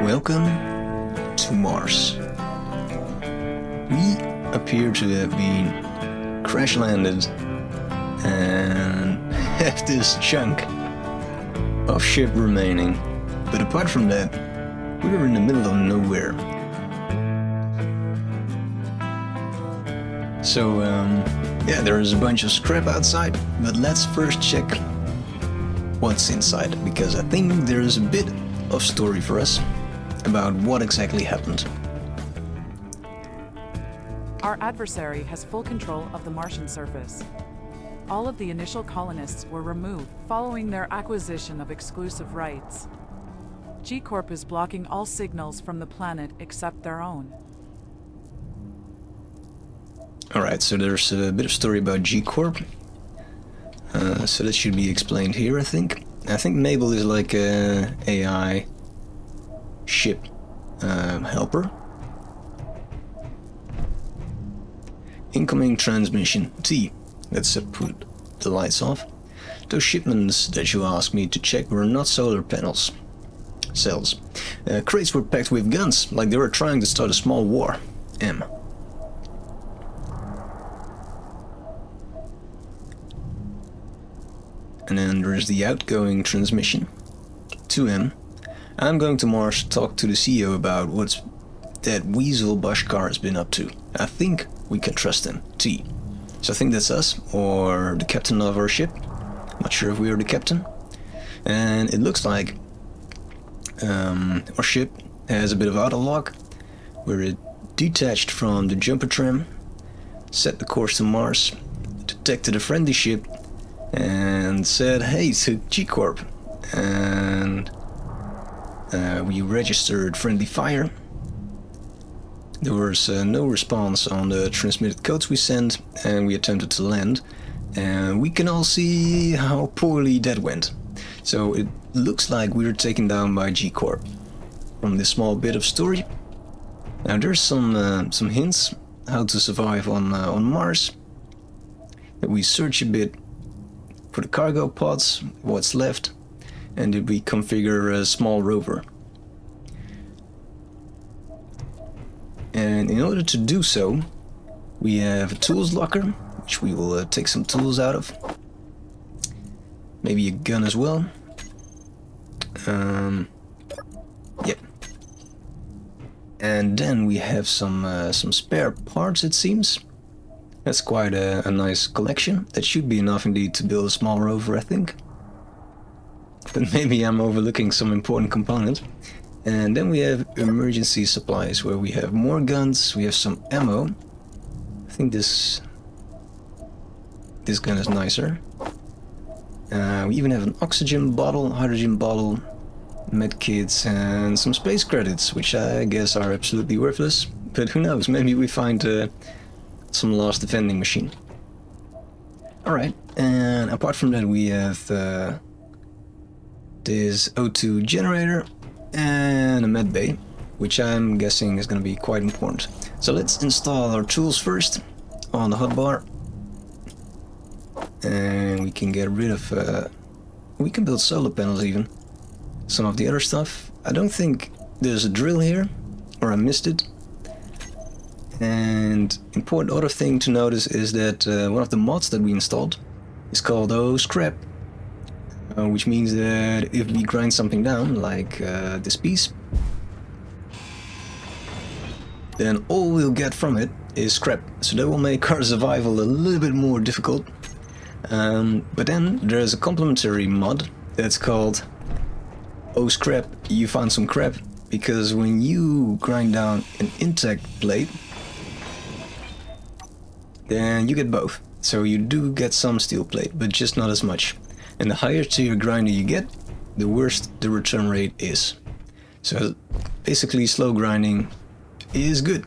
Welcome to Mars. We appear to have been crash-landed and have this chunk of ship remaining. But apart from that, we're in the middle of nowhere. So, yeah, there is a bunch of scrap outside, but let's first check what's inside, because I think there is a bit of story for us about what exactly happened. Our adversary has full control of the Martian surface. All of the initial colonists were removed following their acquisition of exclusive rights. G-Corp is blocking all signals from the planet except their own. Alright, so there's a bit of story about G-Corp. So that should be explained here, I think. I think Mabel is like a AI ship helper. Incoming transmission T. Let's put the lights off. Those shipments that you asked me to check were not solar panels. Cells. Crates were packed with guns, like they were trying to start a small war. M. And then there's the outgoing transmission. 2M. I'm going to Mars to talk to the CEO about what's that weasel Bashkar has been up to. I think we can trust him. T. So I think that's us, or the captain of our ship. Not sure if we are the captain. And it looks like our ship has a bit of auto-lock. We're detached from the jumper tram, set the course to Mars, detected a friendly ship, and said hey to G-Corp, and we registered friendly fire. There was no response on the transmitted codes we sent, and we attempted to land, and we can all see how poorly that went. So it looks like we were taken down by G-Corp. From this small bit of story, now there's some hints how to survive on Mars. That we search a bit for the cargo pods, what's left, and did we configure a small rover. And in order to do so, we have a tools locker, which we will take some tools out of. Maybe a gun as well. Yep. And then we have some spare parts, it seems. That's quite a nice collection. That should be enough indeed to build a small rover, I think. But maybe I'm overlooking some important component. And then we have emergency supplies, where we have more guns, we have some ammo. I think this gun is nicer. We even have an oxygen bottle, hydrogen bottle, medkits, and some space credits, which I guess are absolutely worthless. But who knows, maybe we find some lost vending machine. Alright, and apart from that we have this O2 generator and a med bay, which I'm guessing is going to be quite important. So let's install our tools first on the hotbar, and we can get rid of we can build solar panels even. Some of the other stuff, I don't think there's a drill here, or I missed it. And important other thing to notice is that one of the mods that we installed is called scrap, which means that if we grind something down, like this piece, then all we'll get from it is scrap. So that will make our survival a little bit more difficult. But then there's a complementary mod that's called scrap, you found some crap, because when you grind down an intact plate, then you get both. So you do get some steel plate, but just not as much. And the higher tier grinder you get, the worse the return rate is. So basically slow grinding is good.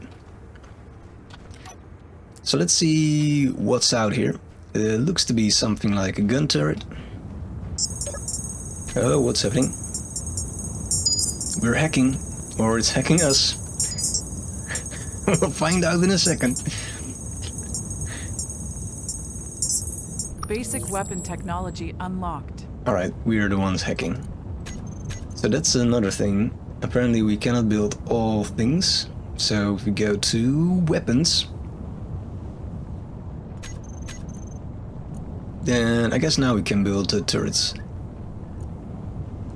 So let's see what's out here. It looks to be something like a gun turret. Oh, what's happening? We're hacking, or it's hacking us. We'll find out in a second. Basic weapon technology unlocked. Alright, we are the ones hacking. So that's another thing. apparently we cannot build all things. So if we go to weapons, then I guess now we can build turrets.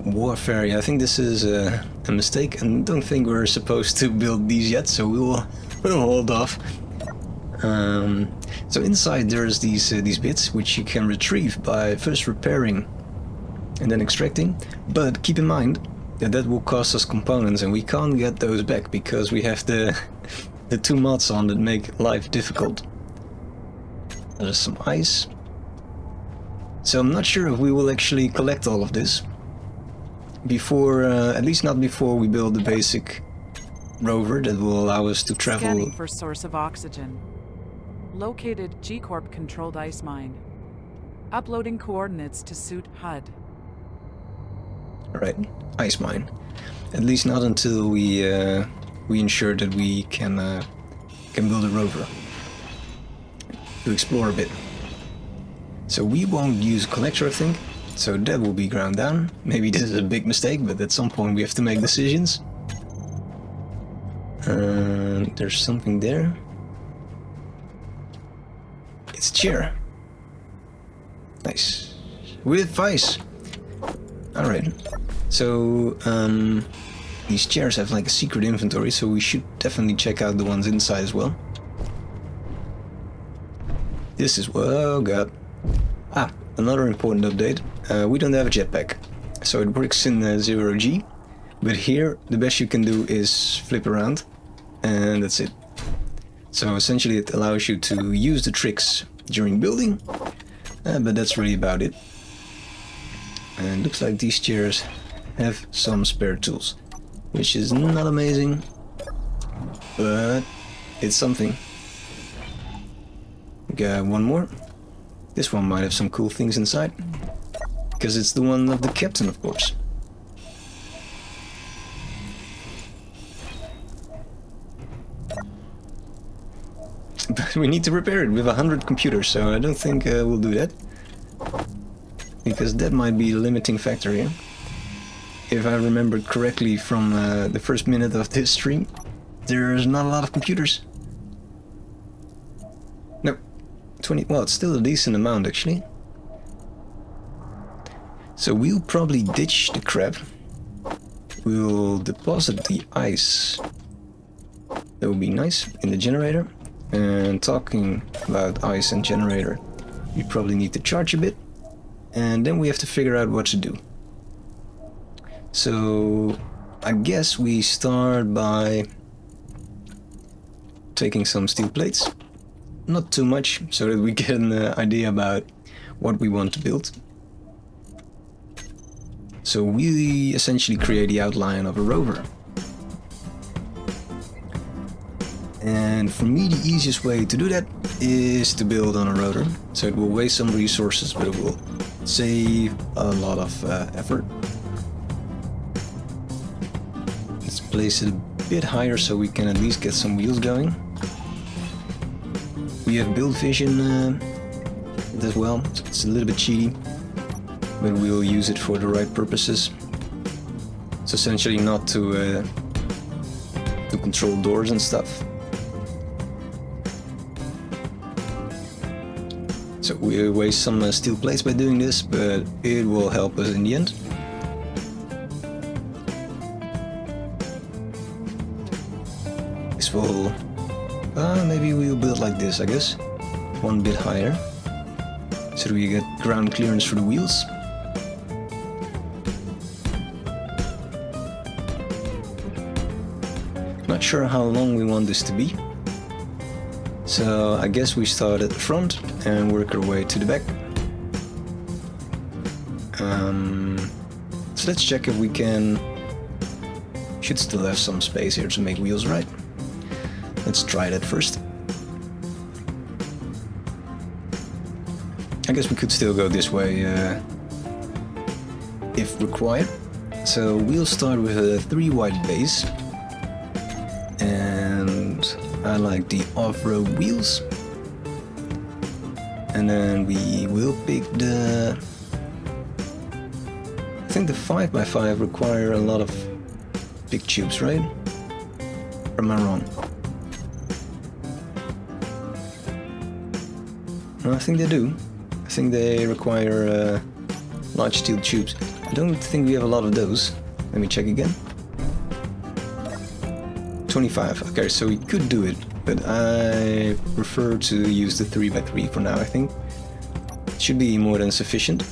Warfare, yeah, I think this is a mistake, and don't think we're supposed to build these yet, so we'll hold off. So inside there's these bits which you can retrieve by first repairing and then extracting, but keep in mind that will cost us components, and we can't get those back because we have the two mods on that make life difficult. There's some ice. So I'm not sure if we will actually collect all of this before, at least not before we build the basic rover that will allow us to travel. Scanning for source of oxygen. Located G-Corp controlled ice mine. Uploading coordinates to suit HUD. Alright, ice mine. At least not until we ensure that we can build a rover to explore a bit. So we won't use a collector, I think, so that will be ground down. Maybe this is a big mistake, but at some point we have to make decisions. There's something there. It's a chair. Nice. With ice. Alright. So, these chairs have like a secret inventory, so we should definitely check out the ones inside as well. This is... oh god. Ah, another important update. We don't have a jetpack, so it works in 0G, but here the best you can do is flip around, and that's it. So essentially it allows you to use the tricks during building, but that's really about it. And looks like these chairs have some spare tools, which is not amazing, but it's something. Got one more. This one might have some cool things inside, because it's the one of the captain, of course. But we need to repair it with 100 computers, so I don't think we'll do that, because that might be a limiting factor here. If I remember correctly from the first minute of this stream, there's not a lot of computers. Nope. 20, well, it's still a decent amount actually. So we'll probably ditch the crab. We'll deposit the ice. That would be nice in the generator. And talking about ice and generator, we probably need to charge a bit. And then we have to figure out what to do. So I guess we start by taking some steel plates. Not too much, so that we get an idea about what we want to build. So we essentially create the outline of a rover. And for me the easiest way to do that is to build on a rotor. So it will waste some resources, but it will save a lot of effort. Let's place it a bit higher so we can at least get some wheels going. We have build vision as well, so it's a little bit cheaty, but we'll use it for the right purposes. It's essentially not to control doors and stuff. So we waste some steel plates by doing this, but it will help us in the end. This will... maybe we'll build like this, I guess. One bit higher. So that we get ground clearance for the wheels. Not sure how long we want this to be. So I guess we start at the front and work our way to the back. So let's check if we can... Should still have some space here to make wheels, right? Let's try that first. I guess we could still go this way if required. So we'll start with a 3 wide base. And I like the off-road wheels. And then we will pick the... I think the 5x5 require a lot of pick tubes, right? Or am I wrong? No, I think they do. I think they require large steel tubes. I don't think we have a lot of those. Let me check again. 25. Okay, so we could do it, but I prefer to use the 3x3 for now, I think. It should be more than sufficient.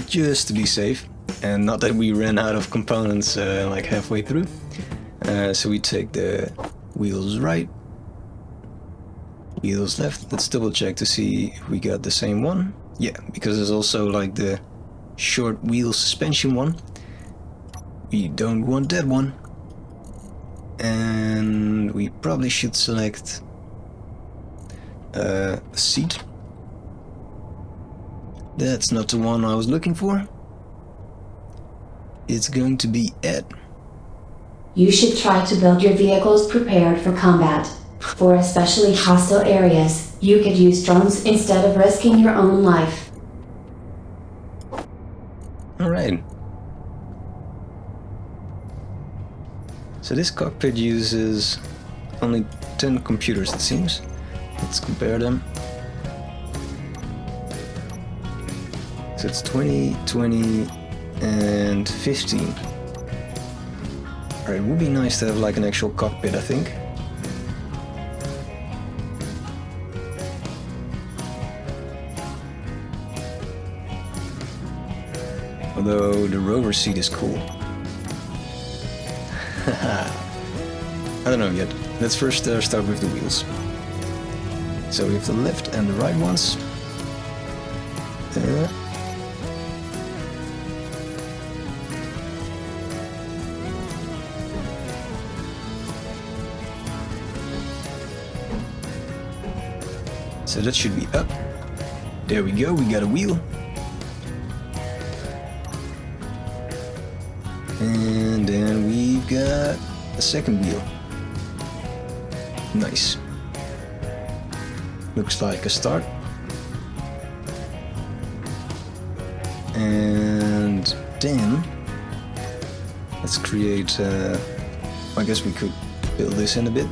Just to be safe. And not that we ran out of components like halfway through. So we take the wheels right. Wheels left. Let's double check to see if we got the same one. Yeah, because there's also like the short wheel suspension one. We don't want that one. And we probably should select a seat. That's not the one I was looking for. It's going to be Ed. You should try to build your vehicles prepared for combat. For especially hostile areas, you could use drones instead of risking your own life. Alright. So this cockpit uses only 10 computers, it seems. Let's compare them. So it's 20, 20, and 15. Alright, it would be nice to have like an actual cockpit, I think. Although the Rover seat is cool. I don't know yet. Let's first start with the wheels. So we have the left and the right ones. So that should be up. There we go, we got a wheel. And then we've got a second wheel. Nice. Looks like a start. And then let's create, I guess we could build this in a bit.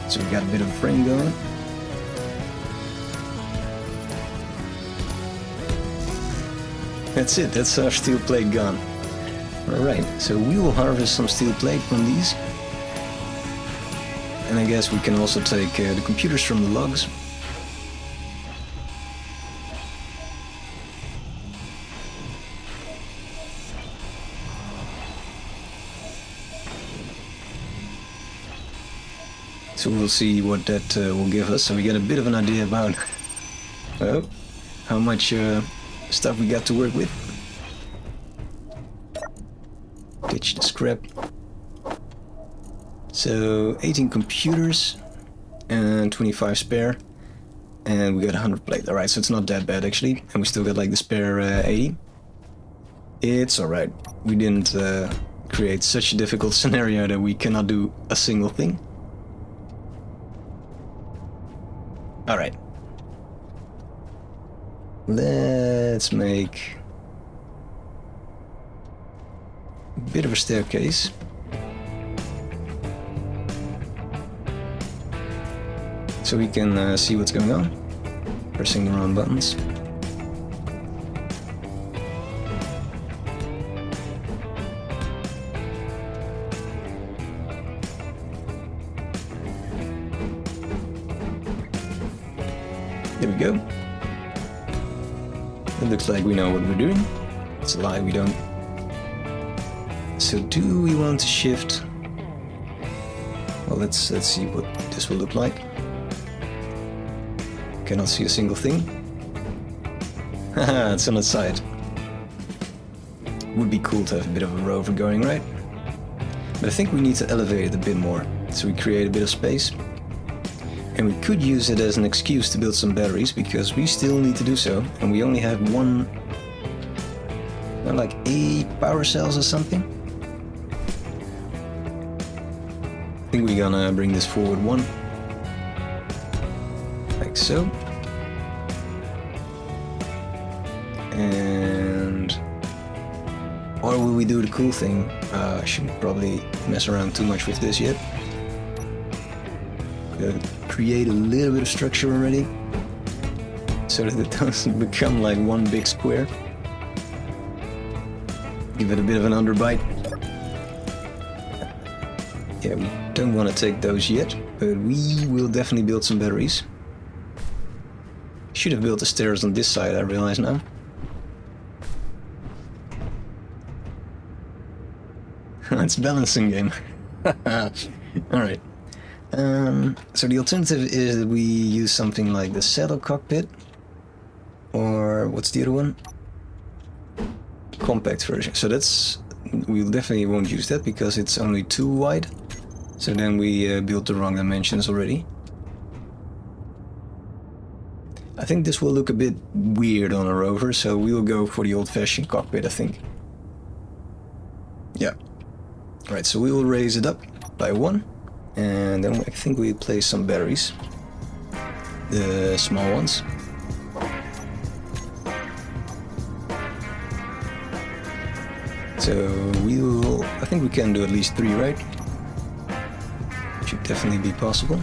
So we got a bit of a frame going. That's it, that's our steel plate gone. Alright, so we will harvest some steel plate from these. And I guess we can also take the computers from the logs. So we'll see what that will give us. So we get a bit of an idea about how much stuff we got to work with. Ditch the scrap. So 18 computers and 25 spare, and we got 100 plate. Alright, so it's not that bad actually, and we still got like the spare 80. It's alright. We didn't create such a difficult scenario that we cannot do a single thing. Alright. Let's make a bit of a staircase. So we can see what's going on. Pressing the wrong buttons. There we go. It looks like we know what we're doing. It's a lie, we don't. So do we want to shift? Well, let's see what this will look like. Cannot see a single thing. Haha, it's on the side. Would be cool to have a bit of a rover going, right? But I think we need to elevate it a bit more, so we create a bit of space. And we could use it as an excuse to build some batteries, because we still need to do so, and we only have like 8 power cells or something. I think we're gonna bring this forward one. Like so. And... or will we do the cool thing? I shouldn't probably mess around too much with this yet. Create a little bit of structure already, so that it doesn't become like one big square. Give it a bit of an underbite. Yeah, we don't want to take those yet, but we will definitely build some batteries. Should have built the stairs on this side, I realize now. It's a balancing game. Alright. So the alternative is that we use something like the saddle cockpit. Or what's the other one? Compact version. So that's... we definitely won't use that because it's only too wide. So then we built the wrong dimensions already. I think this will look a bit weird on a rover, so we'll go for the old-fashioned cockpit, I think. Yeah. Right, so we will raise it up by 1. And then I think we place some batteries. The small ones. So we will... I think we can do at least 3, right? Should definitely be possible.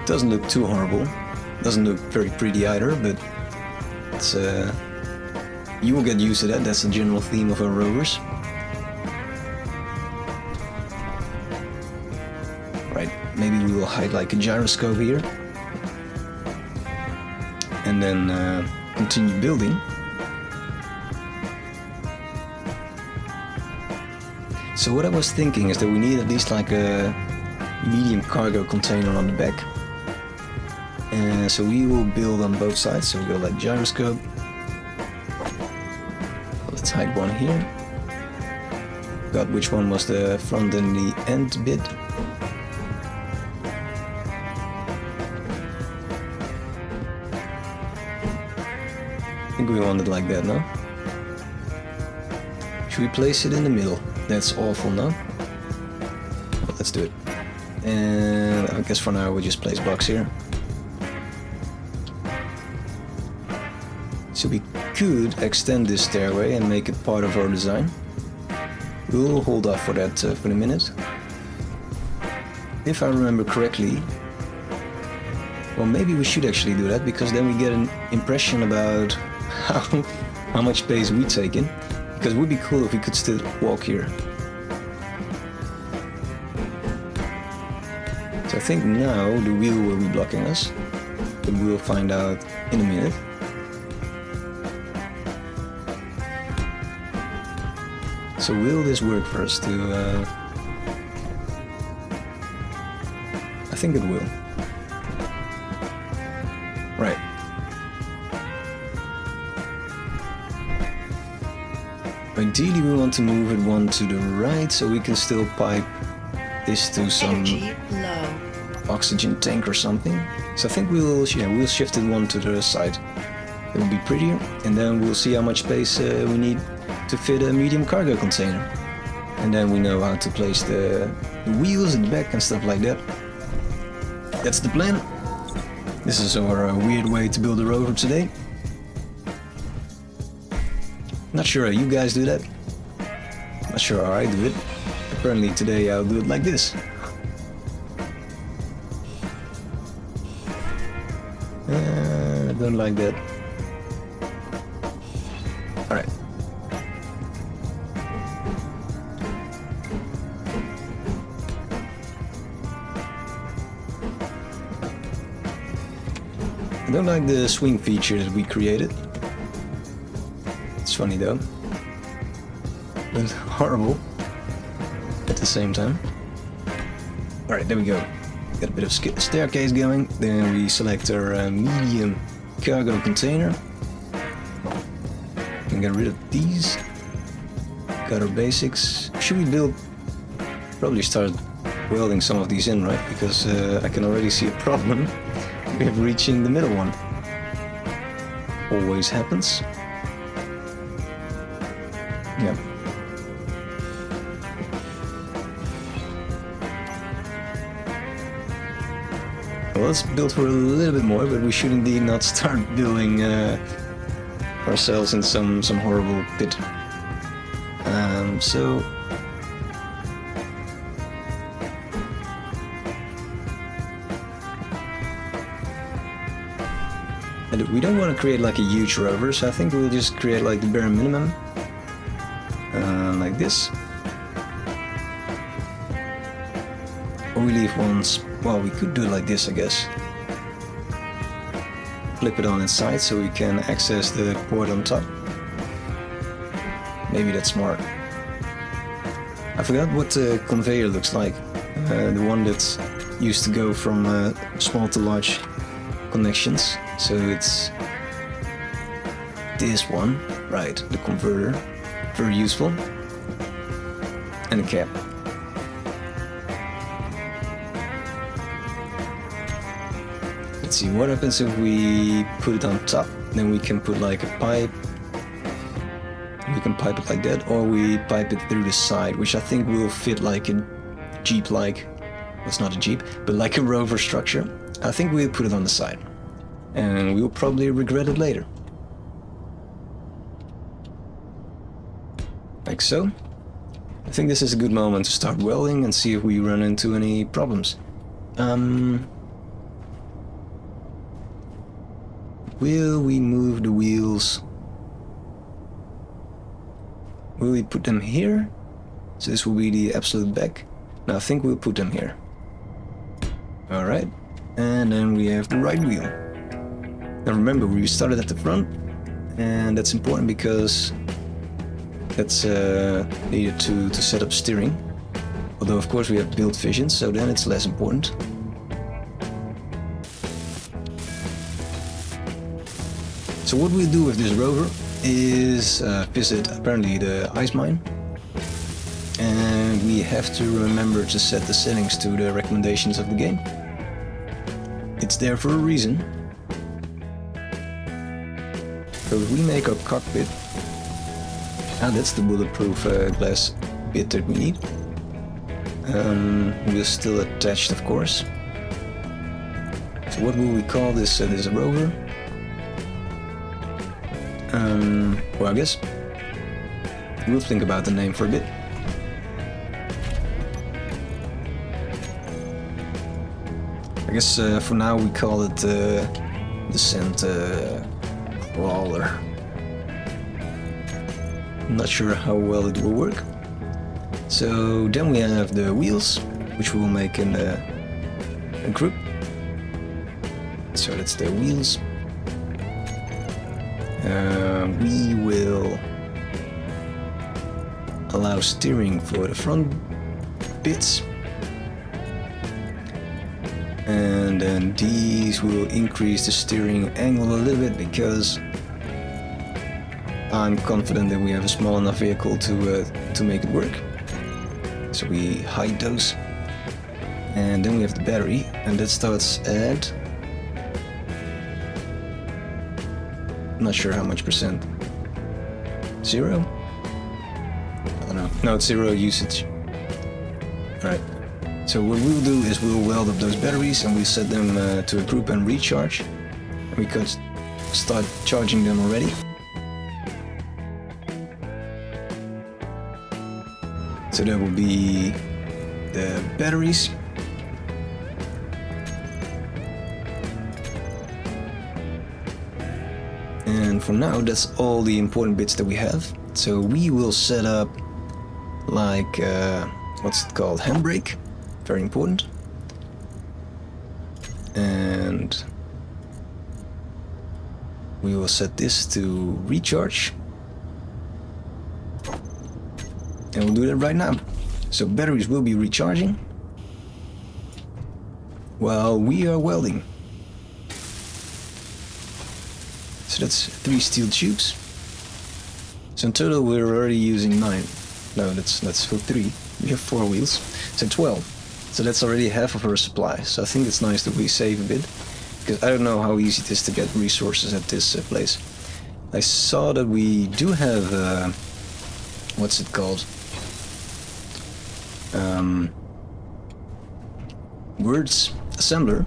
Doesn't look too horrible. Doesn't look very pretty either, but it's you will get used to that. That's the general theme of our rovers. Right, maybe we will hide like a gyroscope here. And then continue building. So what I was thinking is that we need at least like a medium cargo container on the back. And so we will build on both sides. So we go like gyroscope. Let's hide one here. Got which one was the front and the end bit. I think we want it like that, no? Should we place it in the middle? That's awful, no? Well, let's do it. And I guess for now we'll just place blocks here. So we could extend this stairway and make it part of our design. We'll hold off for that for the minute. If I remember correctly, well, maybe we should actually do that, because then we get an impression about how much space we take in. Because it would be cool if we could still walk here. So I think now the wheel will be blocking us, but we'll find out in a minute. So will this work for us to... I think it will. Right. Ideally we want to move it one to the right, so we can still pipe this to some oxygen tank or something. So I think we'll shift it one to the side. It will be prettier, and then we'll see how much space we need to fit a medium cargo container. And then we know how to place the wheels in the back and stuff like that. That's the plan. This is our weird way to build a rover today. Not sure how you guys do that. Not sure how I do it. Apparently today I'll do it like this. I don't like that. Alright. I don't like the swing feature that we created. It's funny though. But horrible at the same time. Alright, there we go. Got a bit of staircase going. Then we select our medium cargo container. Can get rid of these. Got our basics. Should we build... Probably start welding some of these in, right? Because I can already see a problem with reaching the middle one. Always happens. Yeah. Well, let's build for a little bit more, but we should indeed not start building ourselves in some horrible pit. So and we don't want to create like a huge rover, so I think we'll just create like the bare minimum, like this. Or we leave ones. Well, we could do it like this, I guess. Flip it on its side so we can access the port on top. Maybe that's smart. I forgot what the conveyor looks like. The one that's used to go from small to large connections. So it's this one, right, the converter. Very useful. And a cap. Let's see, what happens if we put it on top? Then we can put like a pipe. We can pipe it like that, or we pipe it through the side, which I think will fit like a Jeep-like, well, it's not a Jeep, but like a Rover structure. I think we'll put it on the side, and we'll probably regret it later. Like so. I think this is a good moment to start welding and see if we run into any problems. Will we move the wheels? Will we put them here? So this will be the absolute back. No, I think we'll put them here. Alright. And then we have the right wheel. Now remember, we started at the front. And that's important because that's needed to set up steering. Although of course we have built vision, so then it's less important. So what we'll do with this rover is visit apparently the ice mine, and we have to remember to set the settings to the recommendations of the game. It's there for a reason. So if we make our cockpit, that's the bulletproof glass bit that we need. We're still attached, of course. So what will we call this? This rover? Well, I guess we'll think about the name for a bit. I guess for now we call it Descent Crawler. I'm not sure how well it will work. So then we have the wheels, which we will make in a group. So that's the wheels. We will allow steering for the front bits, and then these will increase the steering angle a little bit because I'm confident that we have a small enough vehicle to make it work. So we hide those, and then we have the battery, and that starts at, I'm not sure how much percent. 0? I don't know. No, it's 0 usage. Alright. So what we'll do is we'll weld up those batteries and we set them to a group and recharge. And we could start charging them already. So that will be the batteries. And for now, that's all the important bits that we have. So we will set up like, what's it called? Handbrake. Very important. And we will set this to recharge. And we'll do that right now. So batteries will be recharging while we are welding. So that's 3 steel tubes. So in total we're already using 9. No, that's for 3. We have 4 wheels. So 12. So that's already half of our supply. So I think it's nice that we save a bit. Because I don't know how easy it is to get resources at this place. I saw that we do have, what's it called? Words assembler.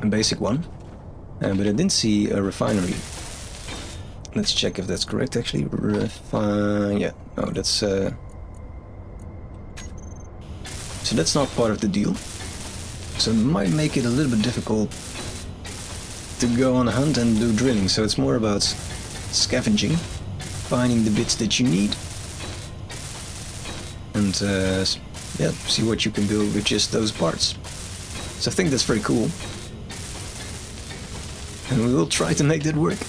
a basic one, but I didn't see a refinery. Let's check if that's correct actually. Yeah, no, that's so that's not part of the deal. So it might make it a little bit difficult to go on a hunt and do drilling. So it's more about scavenging, finding the bits that you need, and yeah, see what you can build with just those parts. So I think that's very cool, and we will try to make that work.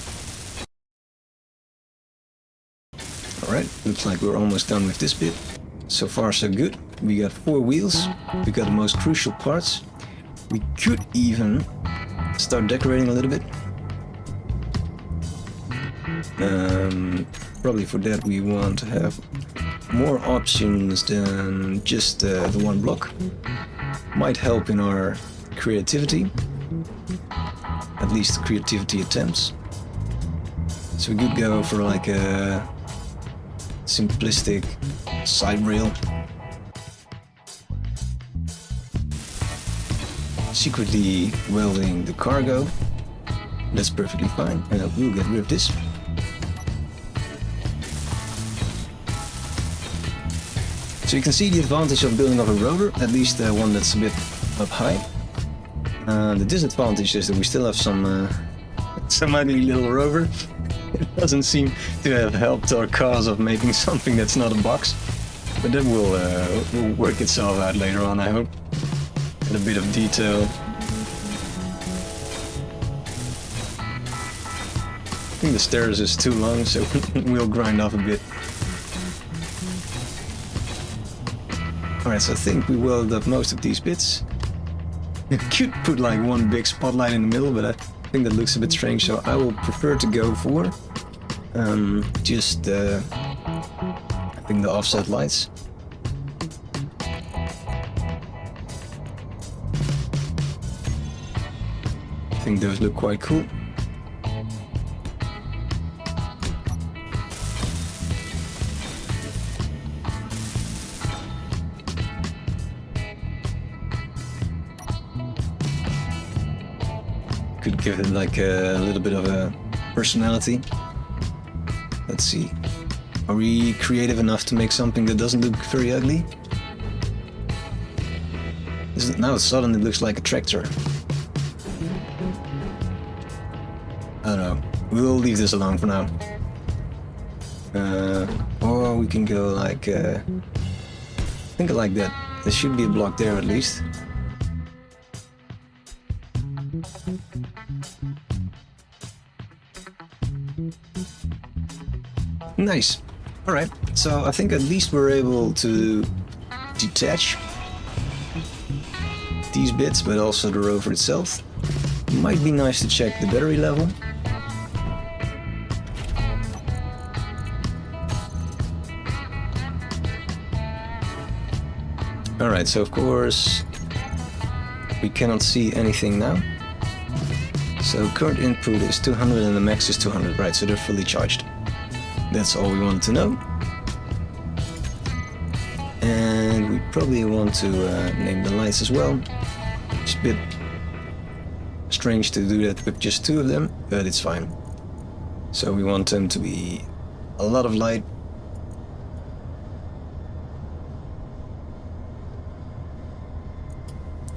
Alright, looks like we're almost done with this bit. So far so good. We got 4 wheels, we got the most crucial parts. We could even start decorating a little bit. Probably for that we want to have more options than just the one block. Might help in our creativity, at least creativity attempts. So we could go for like a simplistic side rail. Secretly welding the cargo. That's perfectly fine. And we'll get rid of this. So you can see the advantage of building up a rover, at least one that's a bit up high. The disadvantage is that we still have some ugly little rover. It doesn't seem to have helped our cause of making something that's not a box. But that will work itself out later on, I hope. And a bit of detail. I think the stairs is too long, so we'll grind off a bit. Alright, so I think we welded up most of these bits. We could put like one big spotlight in the middle, but I think that looks a bit strange, so I will prefer to go for just I think the offset lights. I think those look quite cool. Could give it like a little bit of a personality. Let's see. Are we creative enough to make something that doesn't look very ugly? Now it suddenly looks like a tractor. I don't know. We'll leave this alone for now. Or we can go like... think like that. There should be a block there at least. Nice. Alright, so I think at least we're able to detach these bits, but also the rover itself. Might be nice to check the battery level. Alright, so of course we cannot see anything now. So current input is 200 and the max is 200, right, so they're fully charged. That's all we wanted to know. And we probably want to name the lights as well. It's a bit strange to do that with just 2 of them, but it's fine. So we want them to be a lot of light.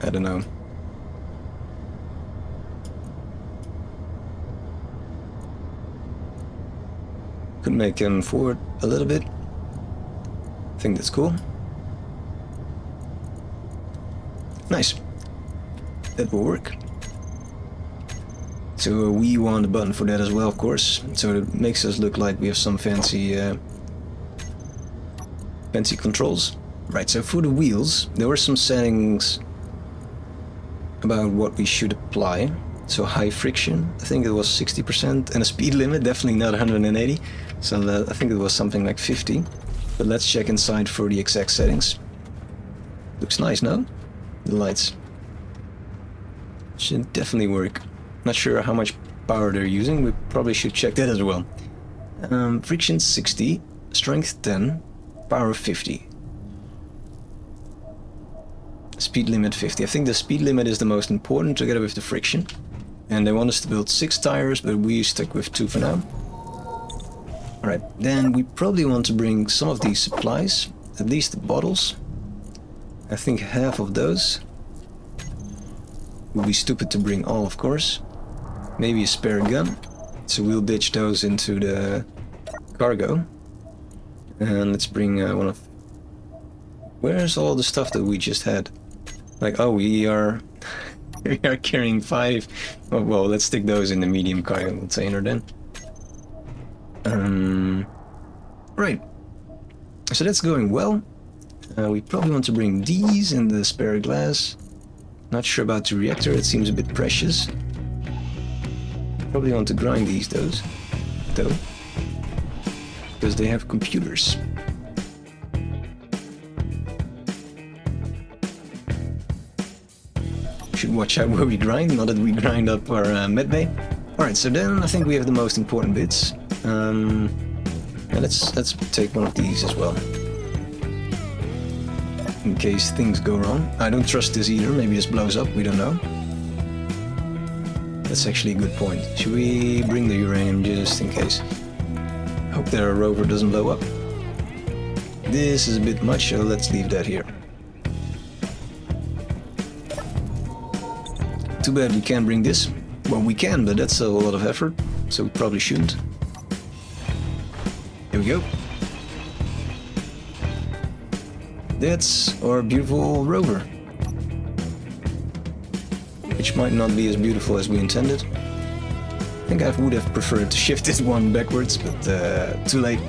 I don't know. Could make him forward a little bit. I think that's cool. Nice. That will work. So we want a button for that as well, of course. So it makes us look like we have some fancy fancy controls. Right, so for the wheels, there were some settings about what we should apply. So high friction, I think it was 60%, and a speed limit, definitely not 180. So I think it was something like 50. But let's check inside for the exact settings. Looks nice, no? The lights. Should definitely work. Not sure how much power they're using, we probably should check that as well. Friction 60, strength 10, power 50. Speed limit 50. I think the speed limit is the most important together with the friction. And they want us to build 6 tires, but we stick with 2 for now. Alright, then we probably want to bring some of these supplies, at least the bottles. I think half of those. Would be stupid to bring all, of course. Maybe a spare gun. So we'll ditch those into the cargo. And let's bring one of... Where's all the stuff that we just had? Like, oh, we are... we are carrying 5... Oh, well, let's stick those in the medium cargo container then. Right. So that's going well. We probably want to bring these in the spare glass. Not sure about the reactor, it seems a bit precious. Probably want to grind these though. Because they have computers. Should watch out where we grind, not that we grind up our medbay. Alright, so then I think we have the most important bits. Yeah, let's take one of these as well. In case things go wrong. I don't trust this either, maybe this blows up, we don't know. That's actually a good point. Should we bring the uranium just in case? Hope their rover doesn't blow up. This is a bit much, so let's leave that here. Too bad we can't bring this. Well, we can, but that's a lot of effort, so we probably shouldn't. Here we go. That's our beautiful rover. Which might not be as beautiful as we intended. I think I would have preferred to shift this one backwards, but too late.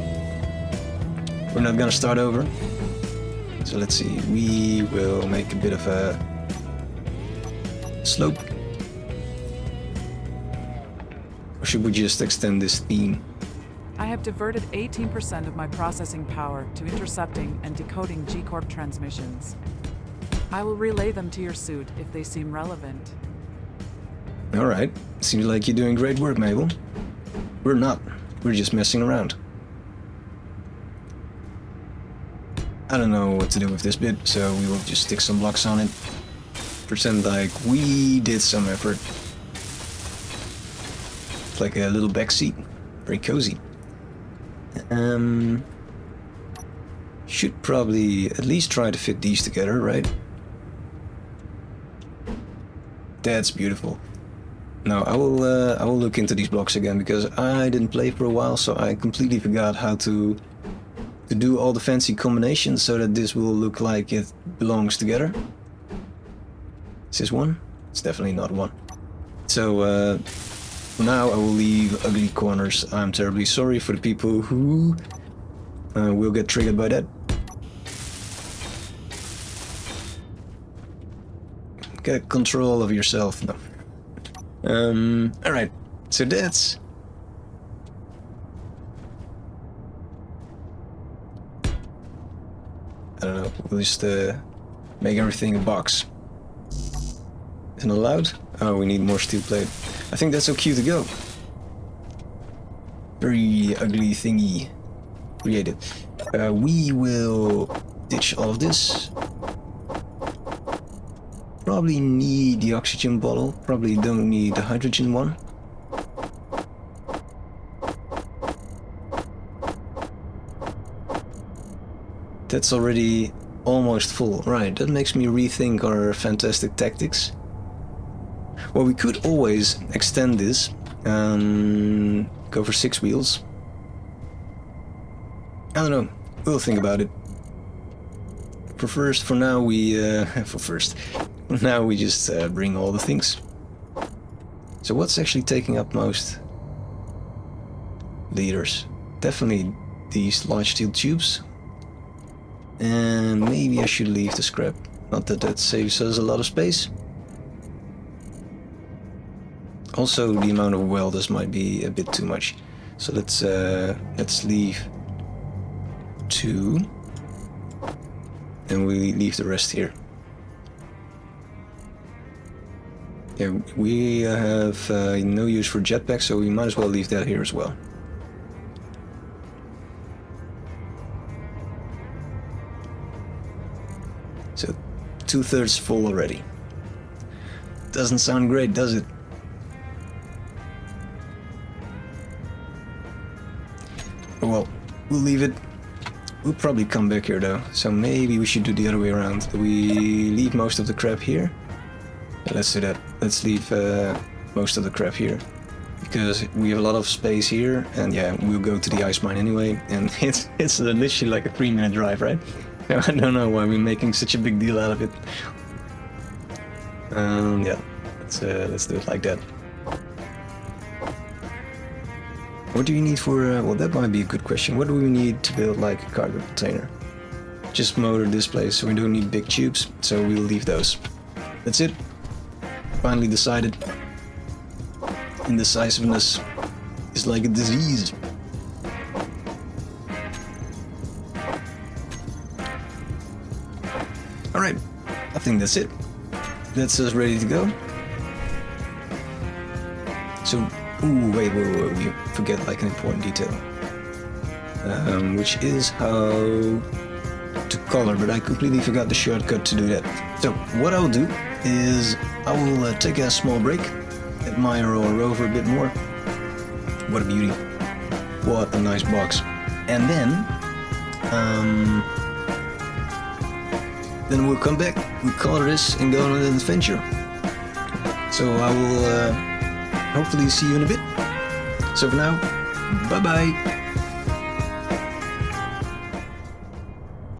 We're not gonna start over. So let's see, we will make a bit of a slope. Or should we just extend this theme? I have diverted 18% of my processing power to intercepting and decoding G-Corp transmissions. I will relay them to your suit if they seem relevant. Alright, seems like you're doing great work, Mabel. We're not, we're just messing around. I don't know what to do with this bit, so we will just stick some blocks on it. Pretend like we did some effort. It's like a little back seat, very cozy. Should probably at least try to fit these together, right? That's beautiful. Now I will look into these blocks again because I didn't play for a while, so I completely forgot how to do all the fancy combinations so that this will look like it belongs together. Is this one? It's definitely not one. So for now I will leave ugly corners. I'm terribly sorry for the people who will get triggered by that. Get control of yourself. No. Alright, so that's... I don't know, we'll just make everything a box. Isn't it allowed? Oh, we need more steel plate. I think that's okay to go. Very ugly thingy created. We will ditch all of this. Probably need the oxygen bottle, probably don't need the hydrogen one. That's already almost full. Right, that makes me rethink our fantastic tactics. Well, we could always extend this and go for 6 wheels. I don't know, we'll think about it. For now we just bring all the things. So what's actually taking up most liters? Definitely these large steel tubes. And maybe I should leave the scrap. Not that that saves us a lot of space. Also, the amount of welders might be a bit too much. So let's leave 2. And we leave the rest here. Yeah, we have no use for jetpack, so we might as well leave that here as well. So 2/3 full already. Doesn't sound great, does it? Well, we'll leave it. We'll probably come back here though, so maybe we should do the other way around. We leave most of the crap here. Yeah, let's do that. Let's leave most of the crap here. Because we have a lot of space here, and yeah, we'll go to the ice mine anyway, and it's literally like a 3-minute drive, right? I don't know why we're making such a big deal out of it. Yeah, let's do it like that. What do you need for, well, that might be a good question. What do we need to build like a cargo container? Just motor displays, so we don't need big tubes, so we'll leave those. That's it. Finally decided. Indecisiveness is like a disease. Alright, I think that's it. That's us ready to go. So, ooh, wait, we forget like an important detail. Which is how to color, but I completely forgot the shortcut to do that. So, what I'll do is I will take a small break, admire our Rover a bit more. What a beauty. What a nice box. And then we'll come back, we color this and go on an adventure. So I will hopefully see you in a bit. So for now, bye bye.